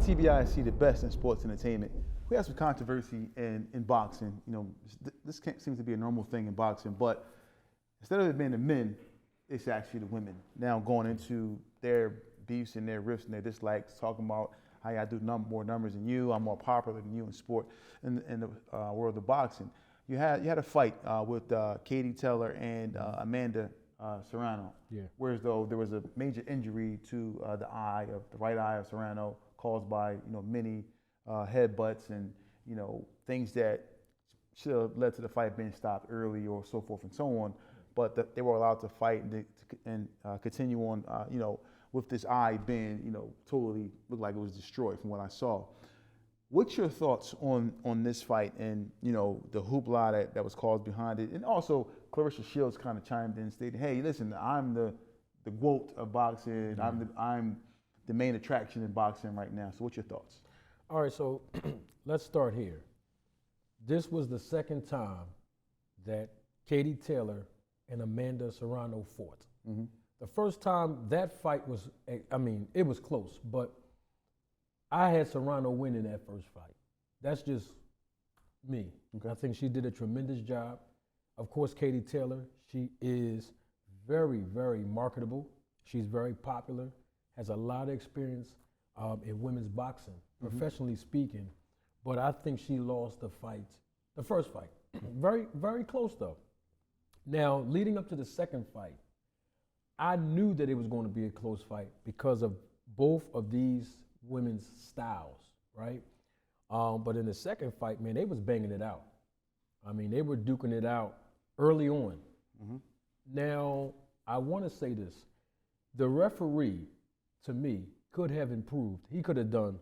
TBISE, the best in sports entertainment. We have some controversy in boxing. You know, this seems to be a normal thing in boxing, but instead of it being the men, it's actually the women. Now going into their beefs and their rifts and their dislikes, talking about how I do more numbers than you, I'm more popular than you in sport, in the world of boxing. You had a fight with Katie Taylor and Amanda Serrano. Yeah. Whereas though there was a major injury to the right eye of Serrano caused by many headbutts and things that should have led to the fight being stopped early or so forth and so on. But they were allowed to fight and continue on with this eye being totally looked like it was destroyed from what I saw. What's your thoughts on this fight and the hoopla that was caused behind it? And also Claressa Shields kind of chimed in and stated, "Hey, listen, I'm the GOAT of boxing. Mm-hmm. I'm the main attraction in boxing right now." So what's your thoughts? All right, so let's start here. This was the second time that Katie Taylor and Amanda Serrano fought. Mm-hmm. The first time that fight was, it was close, but I had Serrano winning that first fight. That's just me. Okay. I think she did a tremendous job. Of course, Katie Taylor, she is very, very marketable. She's very popular, has a lot of experience in women's boxing, professionally speaking. But I think she lost the first fight. Very, very close though. Now, leading up to the second fight, I knew that it was going to be a close fight because of both of these women's styles, right? But in the second fight, man, they was banging it out. I mean, they were duking it out early on. Mm-hmm. Now, I want to say this. The referee, to me, could have improved. He could have done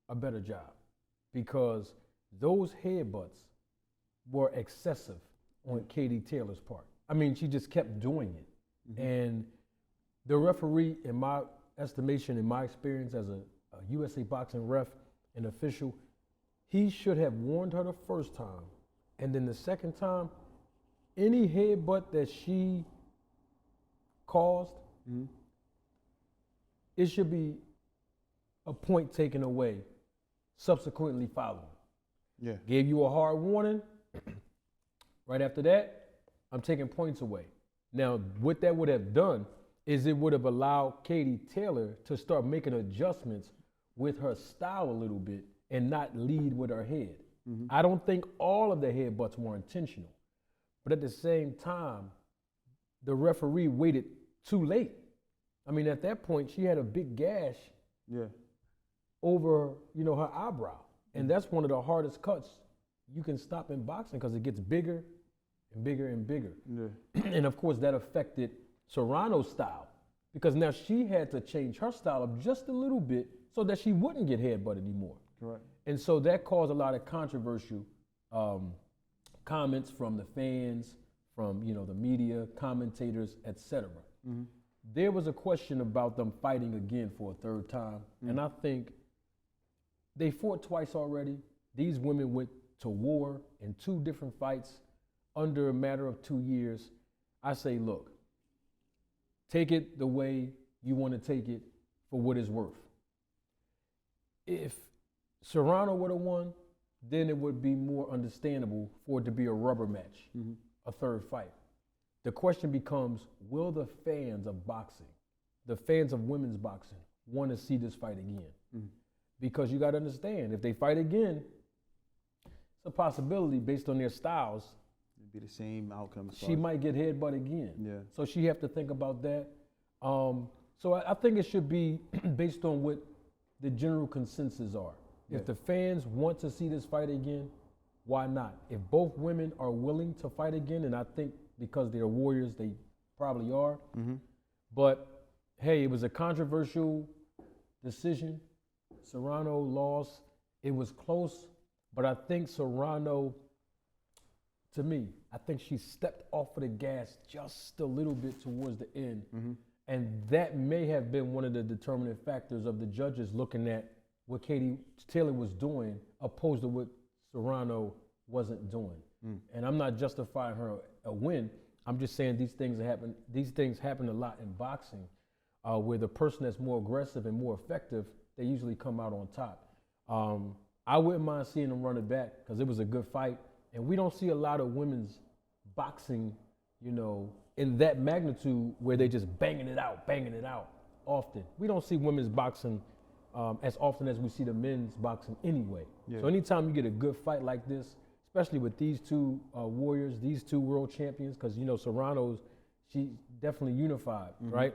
a better job because those headbutts were excessive on Katie Taylor's part. I mean, she just kept doing it. Mm-hmm. And the referee, in my estimation, in my experience as a USA boxing ref and official, he should have warned her the first time. And then the second time, any headbutt that she caused, mm-hmm. it should be a point taken away, subsequently following. Yeah. Gave you a hard warning. Right after that, I'm taking points away. Now, what that would have done is it would have allowed Katie Taylor to start making adjustments with her style a little bit and not lead with her head. Mm-hmm. I don't think all of the headbutts were intentional. But at the same time, the referee waited too late. I mean, at that point, she had a big gash over, her eyebrow. And that's one of the hardest cuts you can stop in boxing because it gets bigger and bigger and bigger. Yeah. And of course, that affected Serrano's style because now she had to change her style up just a little bit so that she wouldn't get headbutted anymore. Correct. And so that caused a lot of controversial comments from the fans, from the media, commentators, etc. Mm-hmm. There was a question about them fighting again for a third time, and I think they fought twice already. These women went to war in 2 different fights under a matter of 2 years. I say, look, take it the way you want to take it for what it's worth. If Serrano would have won, then it would be more understandable for it to be a rubber match, a third fight. The question becomes, will the fans of boxing, the fans of women's boxing, want to see this fight again? Mm-hmm. Because you got to understand, if they fight again, it's a possibility based on their styles. It'd be the same outcome. She might get headbutt again. Yeah. So she have to think about that. So I think it should be based on what the general consensus are. Yeah. If the fans want to see this fight again, why not? If both women are willing to fight again, and I think because they're warriors, they probably are. Mm-hmm. But hey, it was a controversial decision. Serrano lost. It was close, but I think Serrano, to me, I think she stepped off of the gas just a little bit towards the end. Mm-hmm. And that may have been one of the determining factors of the judges looking at what Katie Taylor was doing opposed to what Serrano wasn't doing. Mm. And I'm not justifying her a win. I'm just saying these things happen a lot in boxing. where the person that's more aggressive and more effective, they usually come out on top. I wouldn't mind seeing them run it back because it was a good fight. And we don't see a lot of women's boxing, you know, in that magnitude where they just banging it out often. We don't see women's boxing as often as we see the men's boxing anyway. Yeah. So anytime you get a good fight like this, especially with these two warriors, these two world champions, because, you know, Serrano's, she's definitely unified, right?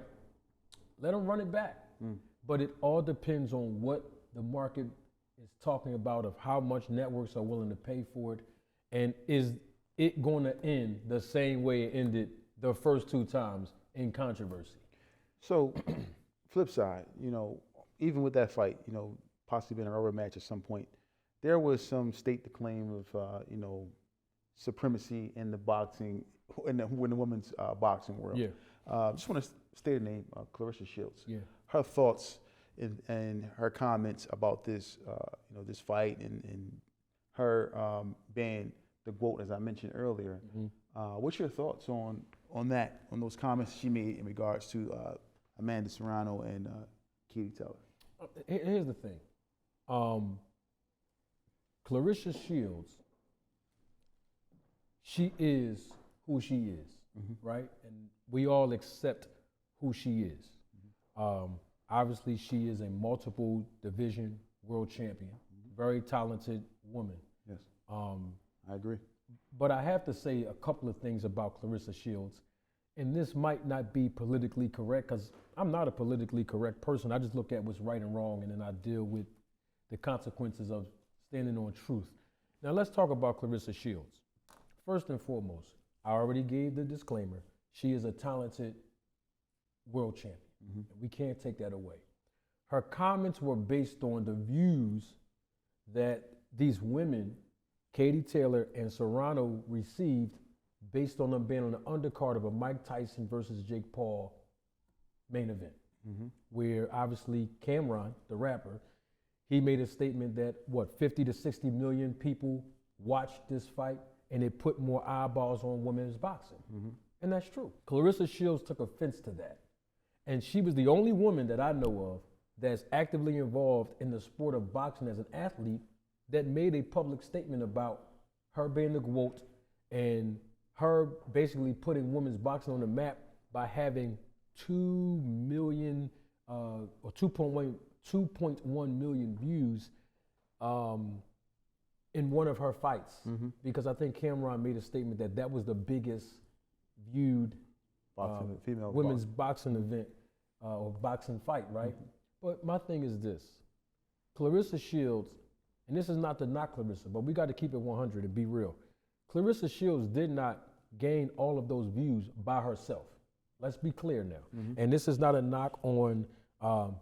Let them run it back. But it all depends on what the market is talking about, of how much networks are willing to pay for it. And is it going to end the same way it ended the first two times in controversy? So, flip side, you know, even with that fight, you know, possibly being a rubber match at some point, there was some state the claim of, you know, supremacy in the boxing, in the women's boxing world. Yeah. Just want to state her name, Claressa Shields. Yeah. Her thoughts and her comments about this, you know, this fight and her being the GOAT, as I mentioned earlier. What's your thoughts on that, on those comments she made in regards to Amanda Serrano and Katie Taylor? Here's the thing. Claressa Shields, she is who she is, right? And we all accept who she is. Obviously, she is a multiple division world champion, very talented woman. Yes, I agree. But I have to say a couple of things about Claressa Shields, and this might not be politically correct because I'm not a politically correct person. I just look at what's right and wrong, and then I deal with the consequences of standing on truth. Now let's talk about Claressa Shields. First and foremost, I already gave the disclaimer. She is a talented world champion. We can't take that away. Her comments were based on the views that these women, Katie Taylor and Serrano, received based on them being on the undercard of a Mike Tyson versus Jake Paul main event, where obviously Cameron, the rapper, he made a statement that, 50 to 60 million people watched this fight, and it put more eyeballs on women's boxing. And that's true. Claressa Shields took offense to that. And she was the only woman that I know of that's actively involved in the sport of boxing as an athlete that made a public statement about her being the GOAT and her basically putting women's boxing on the map by having 2 million or 2.1 million views in one of her fights. Because I think Cameron made a statement that that was the biggest viewed female women's boxing event or boxing fight, right? But my thing is this. Claressa Shields, and this is not to knock Claressa, but we got to keep it 100 and be real. Claressa Shields did not gain all of those views by herself. Let's be clear now. And this is not a knock on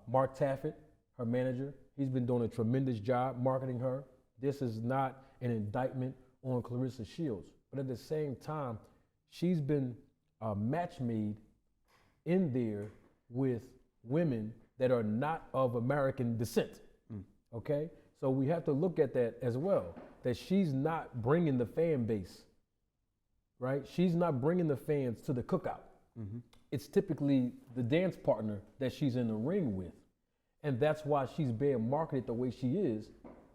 Mark Taffet, her manager. He's been doing a tremendous job marketing her. This is not an indictment on Claressa Shields. But at the same time, she's been match made in there with women that are not of American descent, okay? So we have to look at that as well, that she's not bringing the fan base, right? She's not bringing the fans to the cookout. It's typically the dance partner that she's in the ring with. And that's why she's being marketed the way she is,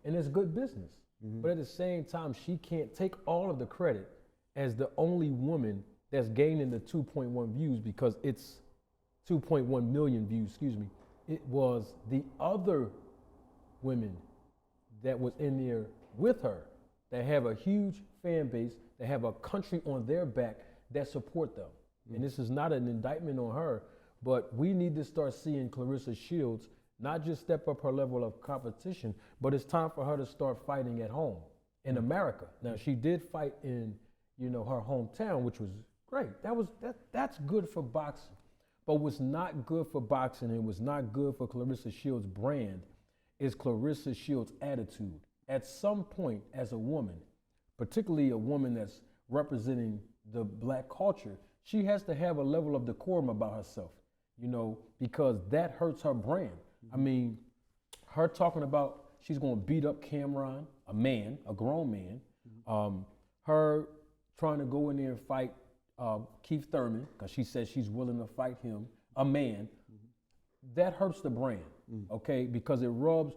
and it's good business. But at the same time, she can't take all of the credit as the only woman that's gaining the 2.1 views, because it's 2.1 million views, excuse me. It was the other women that was in there with her that have a huge fan base, that have a country on their back that support them. And this is not an indictment on her, but we need to start seeing Claressa Shields not just step up her level of competition, but it's time for her to start fighting at home in America. Now, she did fight in, you know, her hometown, which was great. That's good for boxing. But what's not good for boxing and what's not good for Claressa Shields' brand is Claressa Shields' attitude. At some point, as a woman, particularly a woman that's representing the black culture, she has to have a level of decorum about herself, you know, because that hurts her brand. I mean, her talking about she's going to beat up Cameron, a man, a grown man, her trying to go in there and fight Keith Thurman, because she says she's willing to fight him, a man. that hurts the brand, okay? Because it rubs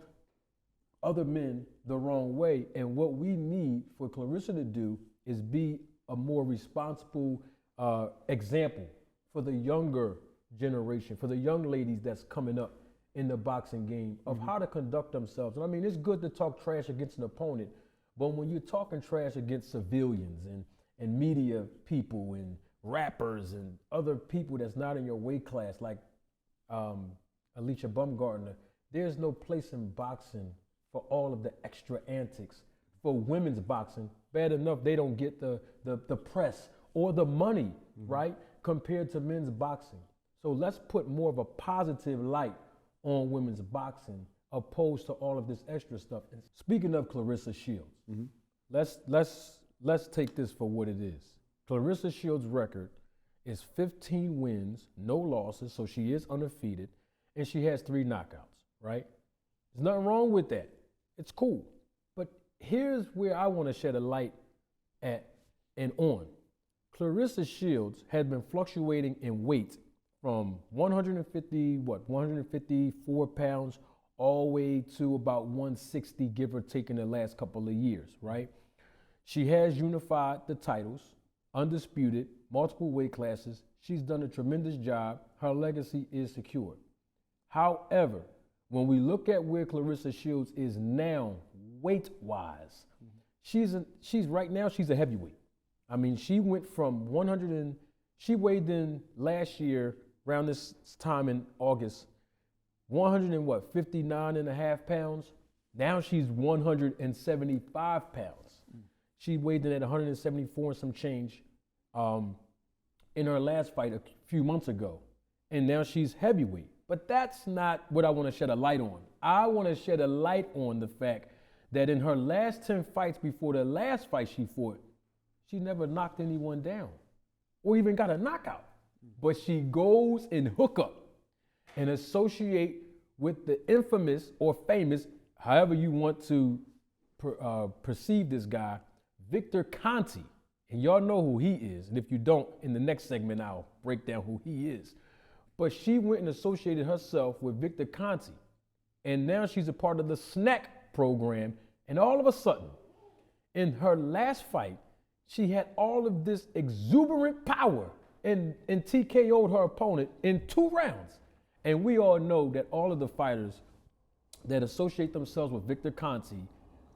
other men the wrong way. And what we need for Claressa to do is be a more responsible example for the younger generation, for the young ladies that's coming up in the boxing game of how to conduct themselves. And I mean, it's good to talk trash against an opponent, but when you're talking trash against civilians and media people and rappers and other people that's not in your weight class, like Alicia Baumgartner, there's no place in boxing for all of the extra antics. For women's boxing, bad enough they don't get the press or the money, right, compared to men's boxing. So let's put more of a positive light on women's boxing opposed to all of this extra stuff. And speaking of Claressa Shields, let's take this for what it is. Claressa Shields' record is 15 wins, no losses, so she is undefeated, and she has 3 knockouts, right? There's nothing wrong with that. It's cool. But here's where I want to shed a light at and on. Claressa Shields had been fluctuating in weight from 154 pounds all the way to about 160, give or take, in the last couple of years, right? She has unified the titles, undisputed, multiple weight classes. She's done a tremendous job. Her legacy is secure. However, when we look at where Claressa Shields is now, weight-wise, she's right now she's a heavyweight. I mean, she went from she weighed in last year around this time in August, 59 and a half pounds. Now she's 175 pounds. She weighed in at 174 and some change in her last fight a few months ago. And now she's heavyweight. But that's not what I want to shed a light on. I want to shed a light on the fact that in her last 10 fights before the last fight she fought, she never knocked anyone down or even got a knockout. But she goes and hook up and associate with the infamous or famous, however you want to perceive this guy, Victor Conte. And y'all know who he is. And if you don't, in the next segment, I'll break down who he is. But she went and associated herself with Victor Conte. And now she's a part of the snack program. And all of a sudden, in her last fight, she had all of this exuberant power and TKO'd her opponent in 2 rounds. And we all know that all of the fighters that associate themselves with Victor Conte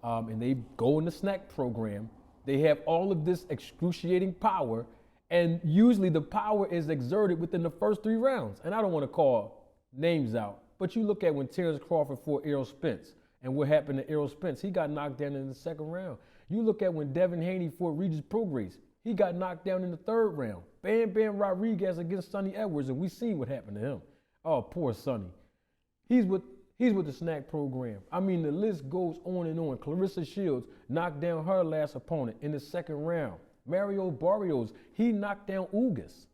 and they go in the snack program, they have all of this excruciating power, and usually the power is exerted within the first 3 rounds. And I don't want to call names out, but you look at when Terrence Crawford fought Errol Spence and what happened to Errol Spence, he got knocked down in the 2nd round. You look at when Devin Haney fought Regis Prograis, he got knocked down in the 3rd round. Bam Bam Rodriguez against Sonny Edwards, and we seen what happened to him. Oh, poor Sonny. He's with the snack program. I mean, the list goes on and on. Claressa Shields knocked down her last opponent in the 2nd round. Mario Barrios, he knocked down Ugas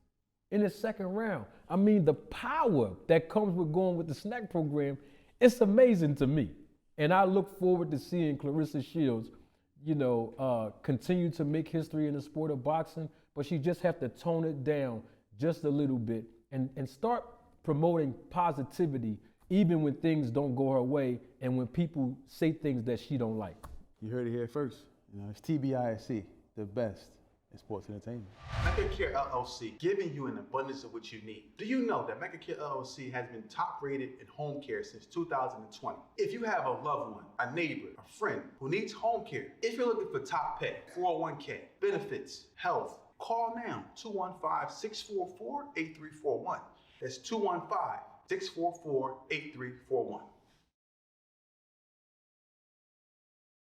in the 2nd round. I mean, the power that comes with going with the snack program, it's amazing to me. And I look forward to seeing Claressa Shields, continue to make history in the sport of boxing, but she just have to tone it down just a little bit and start promoting positivity even when things don't go her way and when people say things that she don't like. You heard it here first. It's TBISE, the best in sports entertainment. MegaCare LLC, giving you an abundance of what you need. Do you know that MegaCare LLC has been top rated in home care since 2020? If you have a loved one, a neighbor, a friend who needs home care, if you're looking for top pay, 401k, benefits, health, call now, 215-644-8341. That's 215-644-8341.